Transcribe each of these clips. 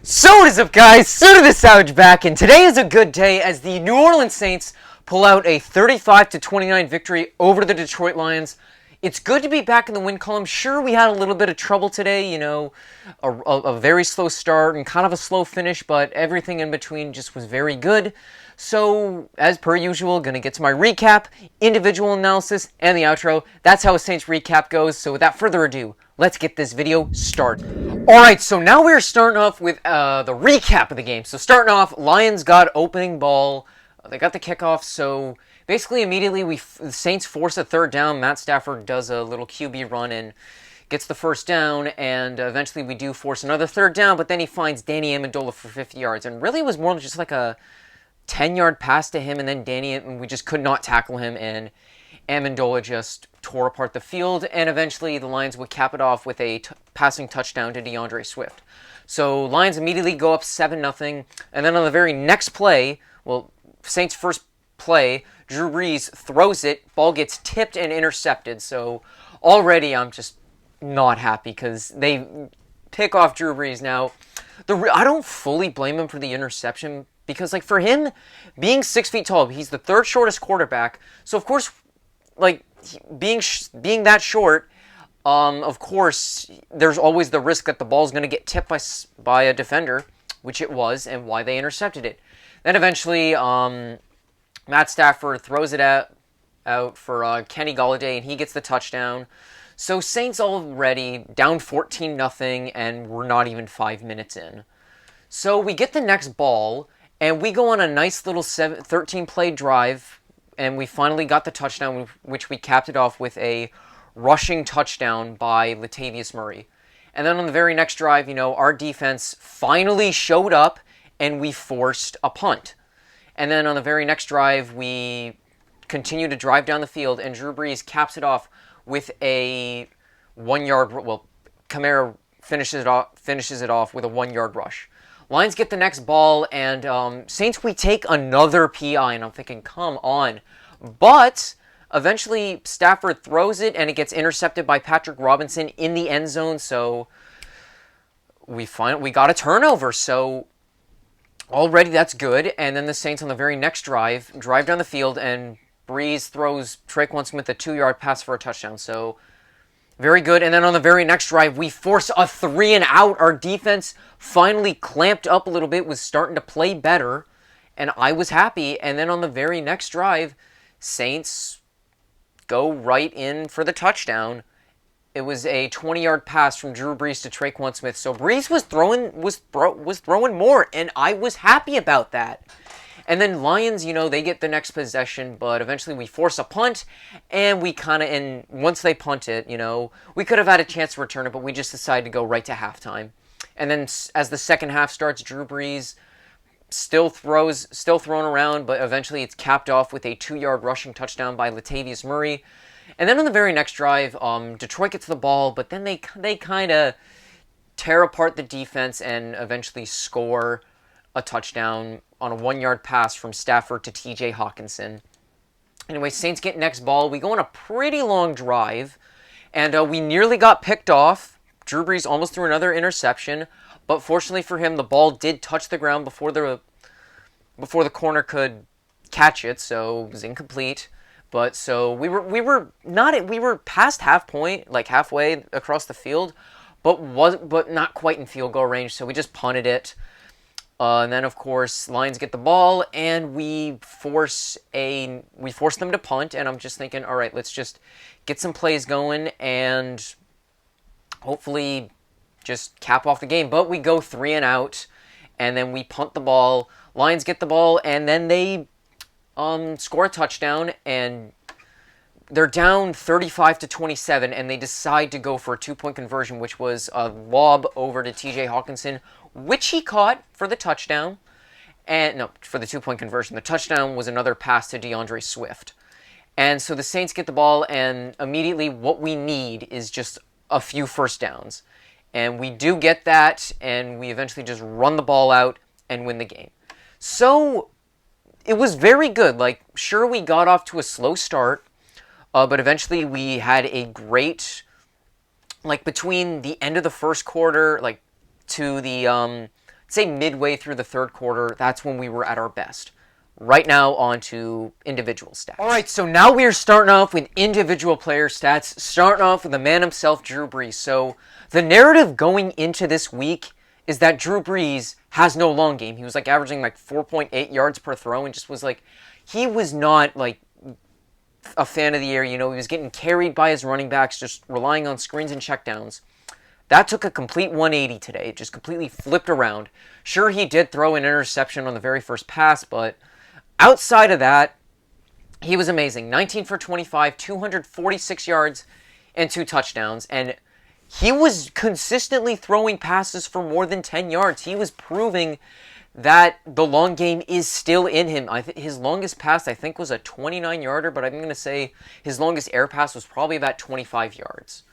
So what is up, guys? Sir the Savage back, and today is a good day as the New Orleans Saints pull out a 35-29 victory over the Detroit Lions. It's good to be back in the win column. Sure, we had a little bit of trouble today, a very slow start and kind of a slow finish, but everything in between just was very good. So, as per usual, gonna get to my recap, individual analysis, and the outro. That's how a Saints recap goes, so without further ado, let's get this video started. Alright, so now we're starting off with the recap of the game. So starting off, Lions got opening ball, they got the kickoff, so basically immediately the Saints force a third down. Matt Stafford does a little QB run and gets the first down, and eventually we do force another third down, but then he finds Danny Amendola for 50 yards, and really it was more just like a 10-yard pass to him, and then we just could not tackle him, and Amendola just tore apart the field, and eventually the Lions would cap it off with a passing touchdown to DeAndre Swift. So Lions immediately go up 7-0, and then on the very next play, Saints' first play, Drew Brees throws it, ball gets tipped and intercepted, so already I'm just not happy because they pick off Drew Brees. Now, I don't fully blame him for the interception, because, for him, being 6 feet tall, he's the third shortest quarterback. So, of course, being that short, of course, there's always the risk that the ball's going to get tipped by a defender, which it was, and why they intercepted it. Then eventually, Matt Stafford throws it out for Kenny Golladay, and he gets the touchdown. So, Saints already down 14-0, and we're not even 5 minutes in. So, we get the next ball, and we go on a nice little 13-play drive, and we finally got the touchdown, which we capped it off with a rushing touchdown by Latavius Murray. And then on the very next drive, our defense finally showed up, and we forced a punt. And then on the very next drive, we continue to drive down the field, and Drew Brees caps it off with a 1-yard. Kamara finishes it off with a 1-yard rush. Lions get the next ball, and Saints, we take another PI, and I'm thinking, come on. But eventually, Stafford throws it, and it gets intercepted by Patrick Robinson in the end zone, so we got a turnover, so already that's good. And then the Saints on the very next drive down the field, and Brees throws Traquan Smith a 2-yard pass for a touchdown, so very good. And then on the very next drive, we force a 3-and-out. Our defense finally clamped up a little bit, was starting to play better, and I was happy. And then on the very next drive, Saints go right in for the touchdown. It was a 20-yard pass from Drew Brees to Traquan Smith. So Brees was throwing more, and I was happy about that. And then Lions, they get the next possession, but eventually we force a punt, and once they punt it, we could have had a chance to return it, but we just decided to go right to halftime. And then as the second half starts, Drew Brees still thrown around, but eventually it's capped off with a 2-yard rushing touchdown by Latavius Murray. And then on the very next drive, Detroit gets the ball, but then they kind of tear apart the defense and eventually score a touchdown on a 1-yard pass from Stafford to TJ Hawkinson. Anyway, Saints get next ball. We go on a pretty long drive, and we nearly got picked off. Drew Brees almost threw another interception, but fortunately for him, the ball did touch the ground before the corner could catch it, so it was incomplete. But so we were past half point, halfway across the field, but not quite in field goal range. So we just punted it. And then, of course, Lions get the ball, and we force them to punt, and I'm just thinking, all right, let's just get some plays going and hopefully just cap off the game. But we go 3-and-out, and then we punt the ball. Lions get the ball, and then they score a touchdown, and they're down 35-27, and they decide to go for a 2-point conversion, which was a lob over to TJ Hawkinson, which he caught for the touchdown. And no, for the 2-point conversion. The touchdown was another pass to DeAndre Swift. And so the Saints get the ball, and immediately what we need is just a few first downs. And we do get that, and we eventually just run the ball out and win the game. So it was very good. Sure, we got off to a slow start, but eventually we had a great, between the end of the first quarter, to say midway through the third quarter, that's when we were at our best. Right now, on to individual stats. All right, so now we are starting off with individual player stats, starting off with the man himself, Drew Brees. So the narrative going into this week is that Drew Brees has no long game. He was like averaging like 4.8 yards per throw and just was like, he was not like a fan of the air. You know, he was getting carried by his running backs, just relying on screens and checkdowns. That took a complete 180 today. It just completely flipped around. Sure, he did throw an interception on the very first pass, but outside of that, he was amazing. 19 for 25, 246 yards, and 2 touchdowns. And he was consistently throwing passes for more than 10 yards. He was proving that the long game is still in him. His longest pass, I think, was a 29-yarder, but I'm going to say his longest air pass was probably about 25 yards.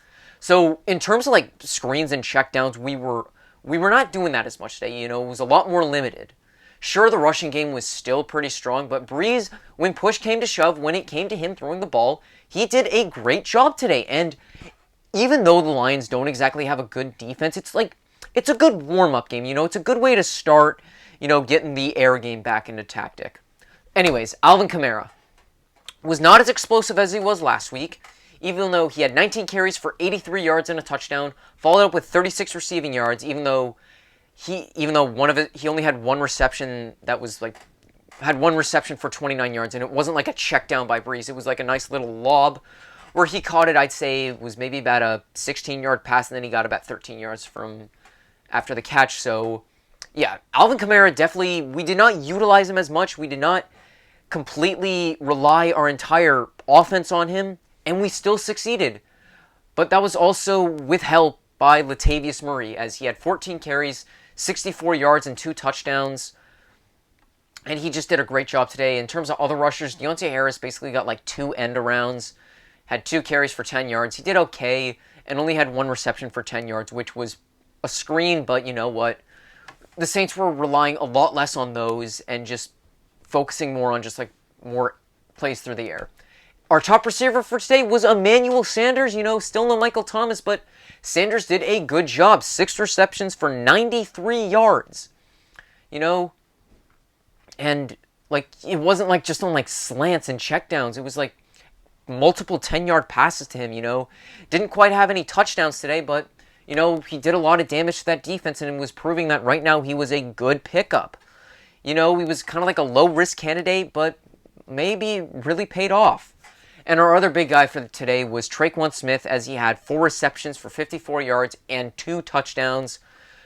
So in terms of like screens and checkdowns, we were not doing that as much today. You know, it was a lot more limited. Sure, the rushing game was still pretty strong, but Brees, when push came to shove, when it came to him throwing the ball, he did a great job today. And even though the Lions don't exactly have a good defense, it's a good warm-up game. You know, it's a good way to start, you know, getting the air game back into tactic. Anyways, Alvin Kamara was not as explosive as he was last week, even though he had 19 carries for 83 yards and a touchdown, followed up with 36 receiving yards, even though he only had one reception had one reception for 29 yards, and it wasn't like a check down by Brees. It was like a nice little lob where he caught it. I'd say it was maybe about a 16-yard pass, and then he got about 13 yards from after the catch. So, yeah, Alvin Kamara definitely, we did not utilize him as much. We did not completely rely our entire offense on him, and we still succeeded. But that was also with help by Latavius Murray, as he had 14 carries, 64 yards, and 2 touchdowns. And he just did a great job today. In terms of other rushers, Deontay Harris basically got like 2 end-arounds, had 2 carries for 10 yards. He did okay, and only had 1 reception for 10 yards, which was a screen, but you know what? The Saints were relying a lot less on those and just focusing more on just like more plays through the air. Our top receiver for today was Emmanuel Sanders, you know, still no Michael Thomas, but Sanders did a good job. 6 receptions for 93 yards, you know, and like it wasn't like just on like slants and checkdowns. It was like multiple 10-yard passes to him, you know. Didn't quite have any touchdowns today, but, you know, he did a lot of damage to that defense and was proving that right now he was a good pickup. You know, he was kind of like a low-risk candidate, but maybe really paid off. And our other big guy for today was Tre'Quan Smith, as he had 4 receptions for 54 yards and 2 touchdowns.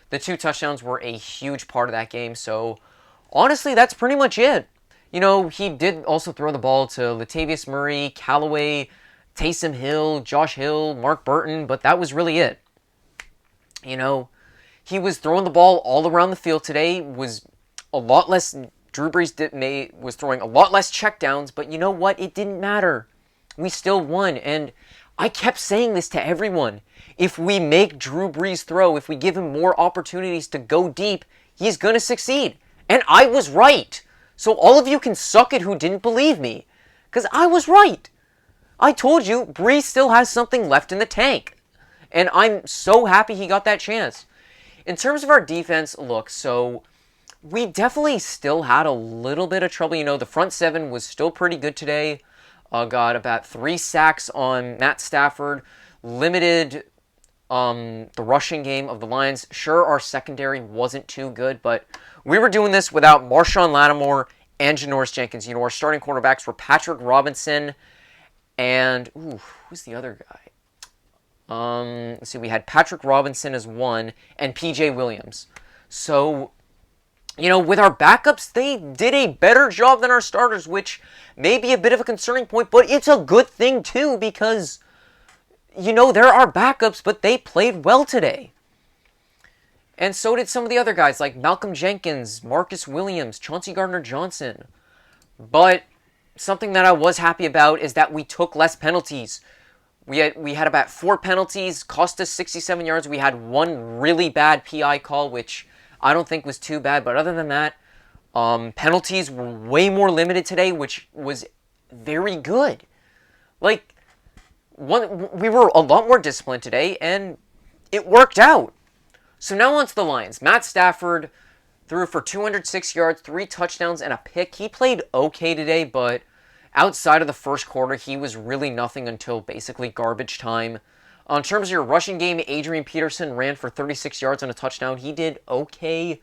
The 2 touchdowns were a huge part of that game, so honestly, that's pretty much it. You know, he did also throw the ball to Latavius Murray, Callaway, Taysom Hill, Josh Hill, Mark Burton, but that was really it. You know, he was throwing the ball all around the field today, was a lot less, Drew Brees was throwing a lot less checkdowns, but you know what? It didn't matter. We still won, and I kept saying this to everyone. If we make Drew Brees throw, if we give him more opportunities to go deep, he's going to succeed. And I was right. So all of you can suck it who didn't believe me, because I was right. I told you, Brees still has something left in the tank. And I'm so happy he got that chance. In terms of our defense, look, so we definitely still had a little bit of trouble. You know, the front 7 was still pretty good today. Got about 3 sacks on Matt Stafford. Limited the rushing game of the Lions. Sure, our secondary wasn't too good, but we were doing this without Marshawn Lattimore and Janoris Jenkins. You know, our starting quarterbacks were Patrick Robinson and who's the other guy? Let's see, we had Patrick Robinson as one and PJ Williams. So, you know, with our backups, they did a better job than our starters, which may be a bit of a concerning point, but it's a good thing too, because, you know, there are backups, but they played well today. And so did some of the other guys, like Malcolm Jenkins, Marcus Williams, Chauncey Gardner-Johnson. But something that I was happy about is that we took less penalties. We had about 4 penalties, cost us 67 yards. We had 1 really bad PI call, which I don't think was too bad. But other than that, penalties were way more limited today, which was very good. Like, we were a lot more disciplined today, and it worked out. So now on to the Lions. Matt Stafford threw for 206 yards, 3 touchdowns, and a pick. He played okay today, but outside of the first quarter, he was really nothing until basically garbage time. In terms of your rushing game, Adrian Peterson ran for 36 yards and a touchdown. He did okay.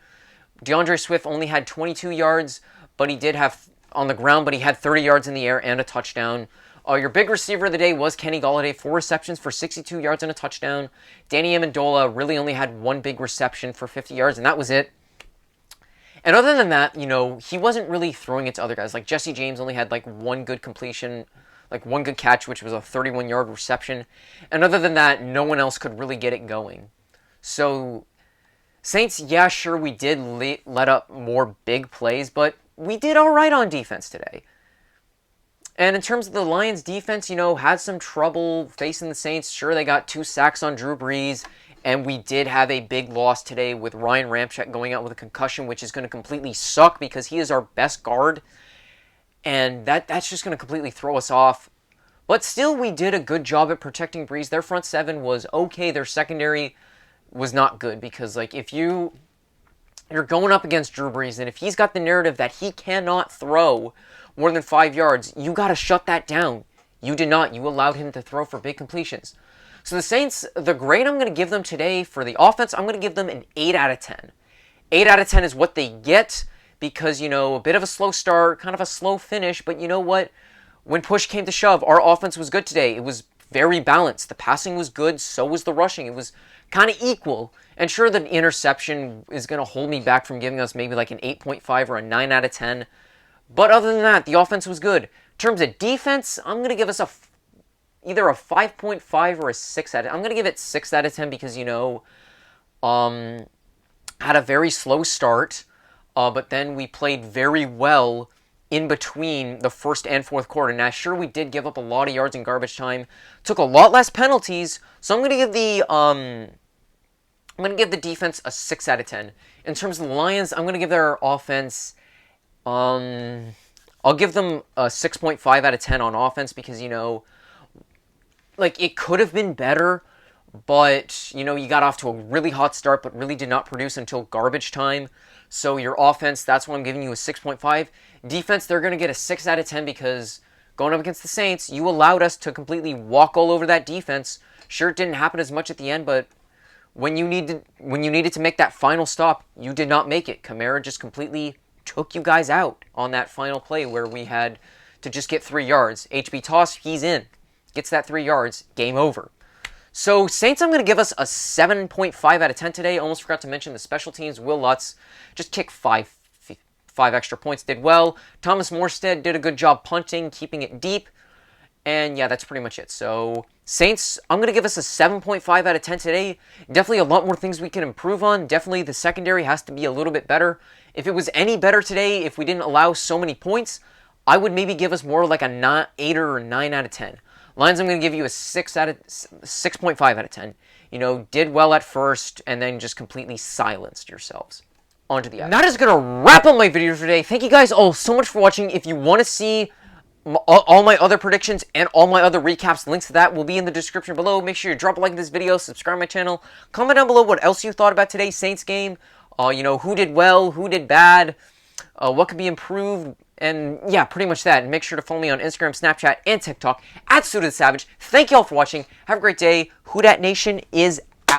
DeAndre Swift only had 22 yards, but he did have on the ground, but he had 30 yards in the air and a touchdown. Your big receiver of the day was Kenny Golladay, 4 receptions for 62 yards and a touchdown. Danny Amendola really only had 1 big reception for 50 yards, and that was it. And other than that, he wasn't really throwing it to other guys. Like Jesse James only had like 1 good completion, like 1 good catch, which was a 31-yard reception. And other than that, no one else could really get it going. So, Saints, yeah, sure, we did let up more big plays, but we did all right on defense today. And in terms of the Lions defense, had some trouble facing the Saints. Sure, they got 2 sacks on Drew Brees, and we did have a big loss today with Ryan Ramczyk going out with a concussion, which is going to completely suck because he is our best guard, and that's just going to completely throw us off. But still, we did a good job at protecting Brees. Their front 7 was okay. Their secondary was not good because, like, if you're going up against Drew Brees, and if he's got the narrative that he cannot throw more than 5 yards, you got to shut that down. You did not. You allowed him to throw for big completions. So the Saints, the grade I'm going to give them today for the offense, I'm going to give them an 8 out of 10. 8 out of 10 is what they get because, a bit of a slow start, kind of a slow finish, but you know what? When push came to shove, our offense was good today. It was very balanced. The passing was good, so was the rushing. It was kind of equal. And sure, the interception is going to hold me back from giving us maybe like an 8.5 or a 9 out of 10. But other than that, the offense was good. In terms of defense, I'm going to give us either a 5.5 or a 6 out of 10. I'm going to give it 6 out of 10 because, had a very slow start, but then we played very well in between the first and fourth quarter. Now, sure, we did give up a lot of yards in garbage time, took a lot less penalties, so I'm going to give the defense a 6 out of 10. In terms of the Lions, I'm going to give their offense, I'll give them a 6.5 out of 10 on offense because, it could have been better, but, you got off to a really hot start, but really did not produce until garbage time. So your offense, that's why I'm giving you a 6.5. Defense, they're going to get a 6 out of 10 because going up against the Saints, you allowed us to completely walk all over that defense. Sure, it didn't happen as much at the end, but when you needed to make that final stop, you did not make it. Kamara just completely took you guys out on that final play where we had to just get 3 yards. HB toss, he's in. Gets that 3 yards, game over. So, Saints, I'm going to give us a 7.5 out of 10 today. Almost forgot to mention the special teams. Will Lutz just kicked 5 extra points, did well. Thomas Morstead did a good job punting, keeping it deep. And yeah, that's pretty much it. So, Saints, I'm going to give us a 7.5 out of 10 today. Definitely a lot more things we can improve on. Definitely the secondary has to be a little bit better. If it was any better today, if we didn't allow so many points, I would maybe give us more like a 8 or 9 out of 10. Lions, I'm going to give you a 6.5 out of 10. Did well at first, and then just completely silenced yourselves. On to the other. That is going to wrap up my video for today. Thank you guys all so much for watching. If you want to see all my other predictions and all my other recaps, links to that will be in the description below. Make sure you drop a like to this video, subscribe to my channel. Comment down below what else you thought about today's Saints game. Who did well, who did bad, what could be improved. And yeah, pretty much that. And make sure to follow me on Instagram, Snapchat, and TikTok @SudaTheSavage. Thank you all for watching. Have a great day. Who Dat Nation is